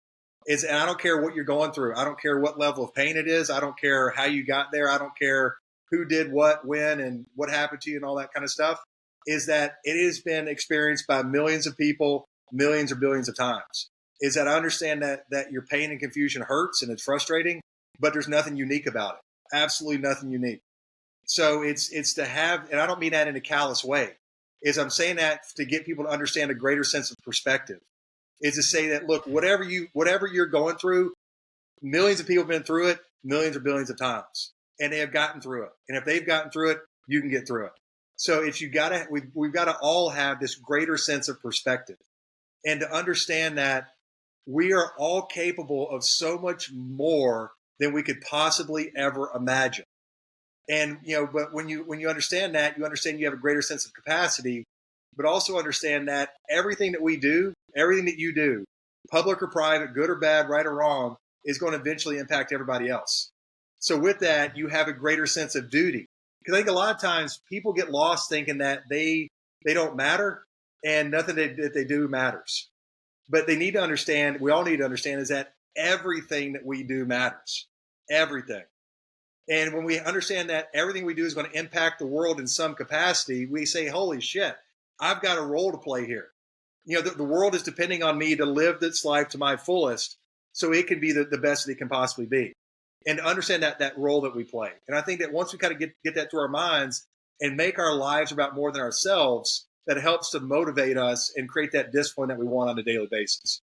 And I don't care what you're going through. I don't care what level of pain it is. I don't care how you got there. I don't care who did what, when, and what happened to you and all that kind of stuff. Is that it has been experienced by millions of people, millions or billions of times. Is that I understand that your pain and confusion hurts and it's frustrating, but there's nothing unique about it. Absolutely nothing unique. So it's to have, and I don't mean that in a callous way, is I'm saying that to get people to understand a greater sense of perspective. Is to say that, look, whatever you're going through, millions of people have been through it, millions or billions of times, and they have gotten through it. And if they've gotten through it, you can get through it. So we've got to all have this greater sense of perspective, and to understand that we are all capable of so much more than we could possibly ever imagine. And, but when you understand that, you understand you have a greater sense of capacity, but also understand that everything that we do, everything that you do, public or private, good or bad, right or wrong, is going to eventually impact everybody else. So with that, you have a greater sense of duty. Because I think a lot of times people get lost thinking that they don't matter and nothing that they do matters. But they need to understand, we all need to understand, is that everything that we do matters. Everything. And when we understand that everything we do is going to impact the world in some capacity, we say, holy shit, I've got a role to play here. The world is depending on me to live this life to my fullest so it can be the best that it can possibly be. And to understand that role that we play. And I think that once we kind of get that through our minds and make our lives about more than ourselves, that helps to motivate us and create that discipline that we want on a daily basis.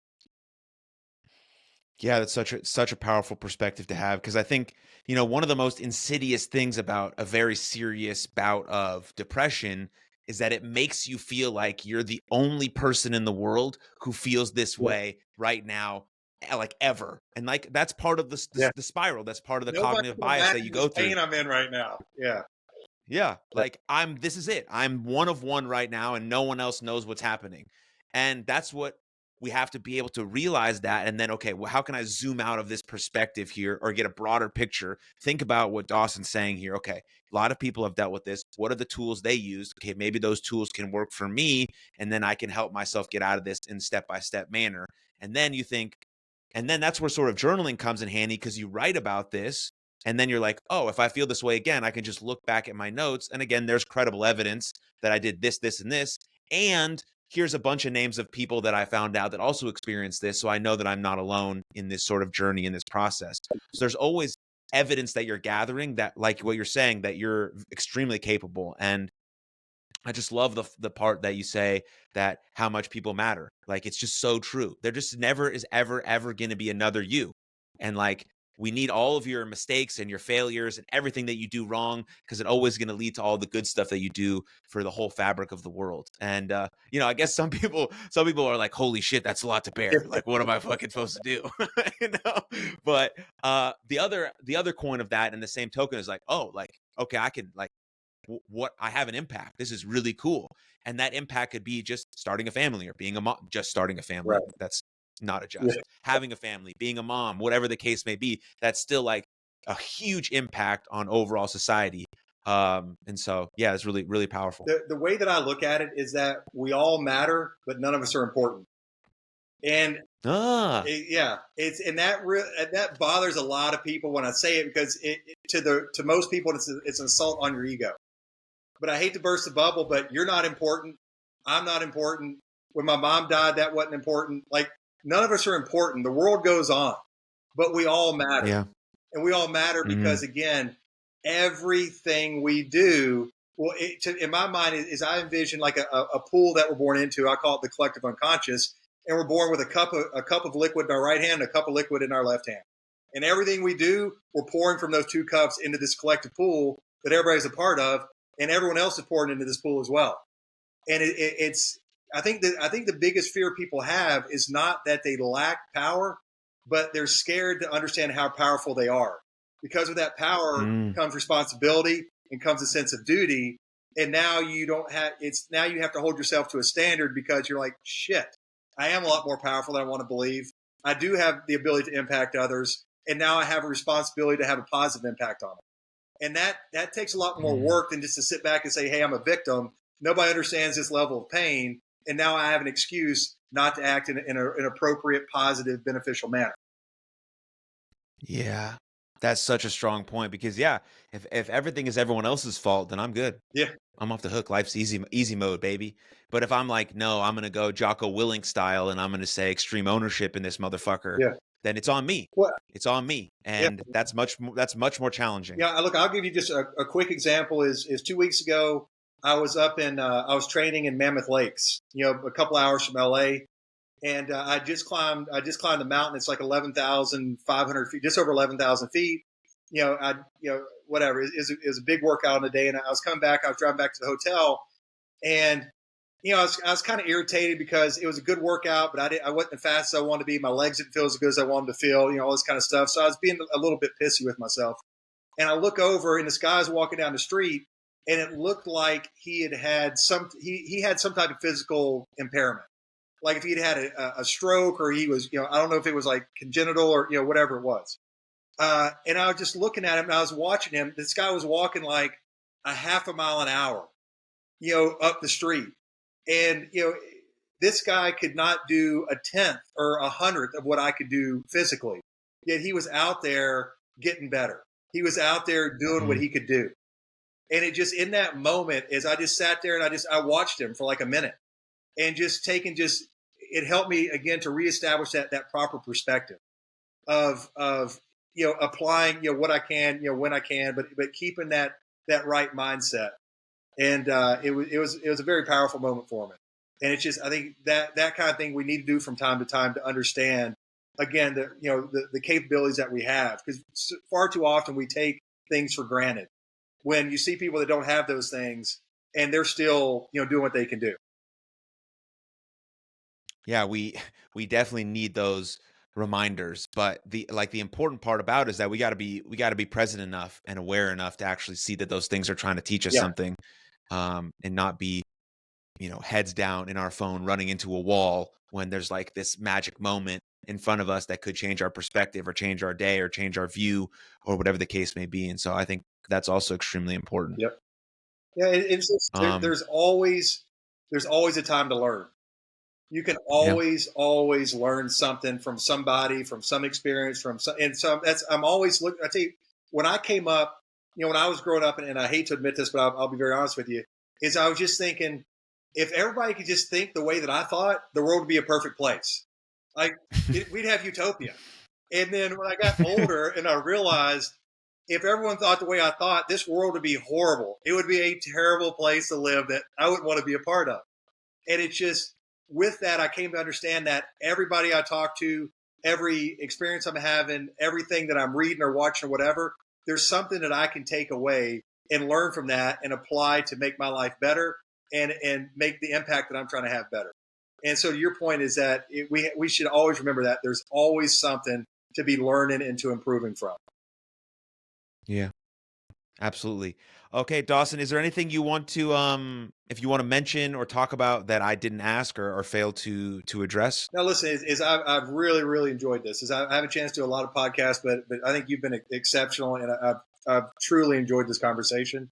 Yeah, that's such a powerful perspective to have, because I think, one of the most insidious things about a very serious bout of depression is that it makes you feel like you're the only person in the world who feels this way right now, like ever. And like that's part of the spiral. That's part of the Nobody cognitive can bias that imagine you this go through. pain I'm in right now. Yeah. Yeah, like this is it. I'm one of one right now and no one else knows what's happening. And that's what we have to be able to realize that. And then, okay, well, how can I zoom out of this perspective here or get a broader picture? Think about what Dawson's saying here. Okay, a lot of people have dealt with this. What are the tools they use? Okay, maybe those tools can work for me. And then I can help myself get out of this in step-by-step manner. And then you think, and then that's where sort of journaling comes in handy, because you write about this. And then you're like, oh, if I feel this way again, I can just look back at my notes. And again, there's credible evidence that I did this, this, and this. And here's a bunch of names of people that I found out that also experienced this. So I know that I'm not alone in this sort of journey, in this process. So there's always evidence that you're gathering that, like what you're saying, that you're extremely capable. And I just love the part that you say that how much people matter. Like, it's just so true. There just never is ever going to be another you. And like, we need all of your mistakes and your failures and everything that you do wrong, because it's always going to lead to all the good stuff that you do for the whole fabric of the world. And I guess some people are like, holy shit, that's a lot to bear. Like, what am I fucking supposed to do? But the other coin of that, and the same token, is like, oh, like, okay, I can, like, what I have an impact. This is really cool. And that impact could be just starting a family, or being a mom, just starting a family. Right. That's not a just. Having a family, being a mom, whatever the case may be, that's still like a huge impact on overall society. And so, yeah, it's really, really powerful. The way that I look at it is that we all matter, but none of us are important. And that bothers a lot of people when I say it, because to most people it's an assault on your ego. But I hate to burst the bubble, but you're not important. I'm not important. When my mom died, that wasn't important. Like, none of us are important. The world goes on, but we all matter. Yeah. And we all matter because, again, everything we do, well, in my mind, is I envision like a pool that we're born into. I call it the collective unconscious. And we're born with a cup of liquid in our right hand, and a cup of liquid in our left hand. And everything we do, we're pouring from those two cups into this collective pool that everybody's a part of, and everyone else is pouring into this pool as well. And I think the biggest fear people have is not that they lack power, but they're scared to understand how powerful they are. Because with that power comes responsibility and comes a sense of duty. And now you have to hold yourself to a standard, because you're like, shit, I am a lot more powerful than I want to believe. I do have the ability to impact others. And now I have a responsibility to have a positive impact on them. And that takes a lot more work than just to sit back and say, hey, I'm a victim. Nobody understands this level of pain. And now I have an excuse not to act in an appropriate, positive, beneficial manner. Yeah, that's such a strong point, because if everything is everyone else's fault, then I'm good. Yeah. I'm off the hook. Life's easy mode, baby. But if I'm like, no, I'm going to go Jocko Willink style, and I'm going to say extreme ownership in this motherfucker, then it's on me. Well, it's on me. And that's much more challenging. Yeah. Look, I'll give you just a quick example is 2 weeks ago, I was up I was training in Mammoth Lakes, a couple hours from LA. And I just climbed the mountain. It's like 11,500 feet, just over 11,000 feet. Whatever. It was a big workout in a day. And I was coming back. I was driving back to the hotel, and I was kind of irritated because it was a good workout, but I wasn't as fast as I wanted to be. My legs didn't feel as good as I wanted to feel, all this kind of stuff. So I was being a little bit pissy with myself. And I look over, and this guy's walking down the street, and it looked like he had some type of physical impairment. Like if he'd had a stroke, or he was, I don't know if it was like congenital or, whatever it was. And I was just looking at him, and I was watching him. This guy was walking like a half a mile an hour, up the street. And, this guy could not do a tenth or a hundredth of what I could do physically. Yet he was out there getting better. He was out there doing what he could do. And it just, in that moment, as I just sat there and I watched him for like a minute, and it helped me again to reestablish that proper perspective of, applying, what I can, when I can, but keeping that right mindset. And it was a very powerful moment for me. And it's just, I think that kind of thing we need to do from time to time to understand, again, the capabilities that we have, because far too often we take things for granted when you see people that don't have those things and they're still, doing what they can do. Yeah, we definitely need those reminders, but the important part about it is that we got to be present enough and aware enough to actually see that those things are trying to teach us Yeah. something, and not be, heads down in our phone running into a wall when there's like this magic moment in front of us that could change our perspective or change our day or change our view or whatever the case may be. And so I think that's also extremely important. Yep. Yeah. It's just, there's always a time to learn. You can Yeah. always learn something from somebody, from some experience, I'm always looking. I tell you, when I came up, when I was growing up, and I hate to admit this, but I'll be very honest with you, is I was just thinking, if everybody could just think the way that I thought, the world would be a perfect place. Like we'd have utopia. And then when I got older and I realized, if everyone thought the way I thought, this world would be horrible. It would be a terrible place to live that I wouldn't want to be a part of. And it's just, with that, I came to understand that everybody I talk to, every experience I'm having, everything that I'm reading or watching or whatever, there's something that I can take away and learn from that and apply to make my life better and make the impact that I'm trying to have better. And so your point is that we should always remember that there's always something to be learning and to improving from. Yeah. Absolutely. Okay, Dawson, is there anything you want to if you want to mention or talk about that I didn't ask or failed to address? Now, listen, I've really enjoyed this. I have a chance to do a lot of podcasts, but I think you've been exceptional, and I've truly enjoyed this conversation.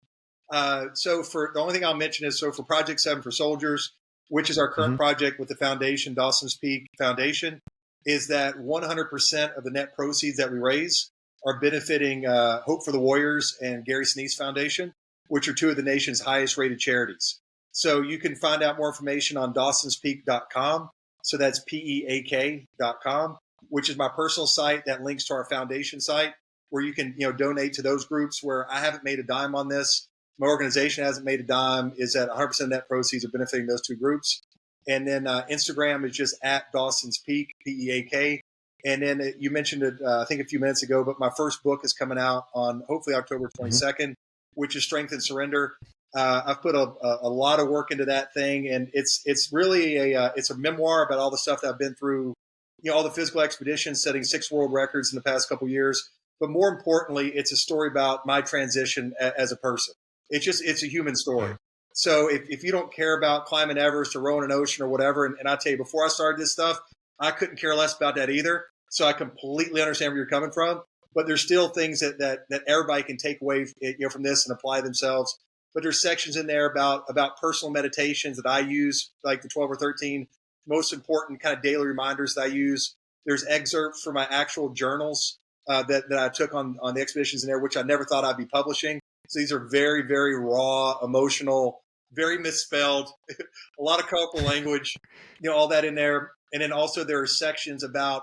So for the only thing I'll mention is, so for Project 7 for Soldiers, which is our current project with the foundation, Dawson's Peak Foundation, is that 100% of the net proceeds that we raise are benefiting Hope for the Warriors and Gary Sinise Foundation, which are two of the nation's highest rated charities. So you can find out more information on dawsonspeak.com. So that's PEAK.com, which is my personal site that links to our foundation site, where you can donate to those groups where I haven't made a dime on this. My organization hasn't made a dime, is that 100% net proceeds are benefiting those two groups. And then Instagram is just at Dawson's Peak, PEAK. And then you mentioned it, I think a few minutes ago, but my first book is coming out on hopefully October 22nd, which is Strength and Surrender. I've put a lot of work into that thing, and it's really it's a memoir about all the stuff that I've been through, all the physical expeditions, setting 6 world records in the past couple of years. But more importantly, it's a story about my transition as a person. It's a human story. Yeah. So if you don't care about climbing Everest or rowing an ocean or whatever, and I tell you, before I started this stuff, I couldn't care less about that either. So I completely understand where you're coming from, but there's still things that everybody can take away from this and apply themselves. But there's sections in there about personal meditations that I use, like the 12 or 13 most important kind of daily reminders that I use. There's excerpts from my actual journals that I took on the expeditions in there, which I never thought I'd be publishing. So these are very, very raw, emotional, very misspelled, a lot of colorful language, all that in there. And then also there are sections about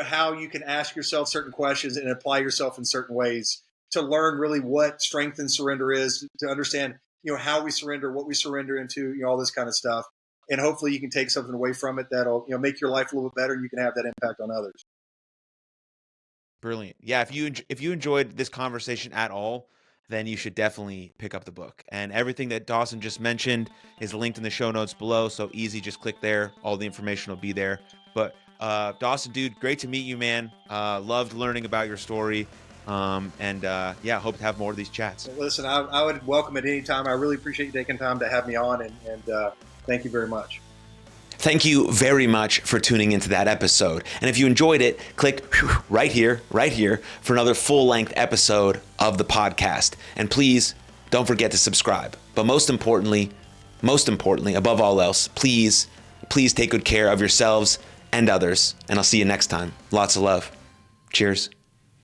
how you can ask yourself certain questions and apply yourself in certain ways to learn really what strength and surrender is, to understand, how we surrender, what we surrender into, all this kind of stuff. And hopefully you can take something away from it that'll, make your life a little bit better, and you can have that impact on others. Brilliant. Yeah. If you enjoyed this conversation at all, then you should definitely pick up the book. And everything that Dawson just mentioned is linked in the show notes below. So easy, just click there. All the information will be there. But Dawson, dude, great to meet you, man. Loved learning about your story. Yeah, hope to have more of these chats. Listen, I would welcome it anytime. I really appreciate you taking time to have me on, and thank you very much. Thank you very much for tuning into that episode. And if you enjoyed it, click right here for another full-length episode of the podcast. And please don't forget to subscribe. But most importantly, above all else, please take good care of yourselves and others. And I'll see you next time. Lots of love. Cheers.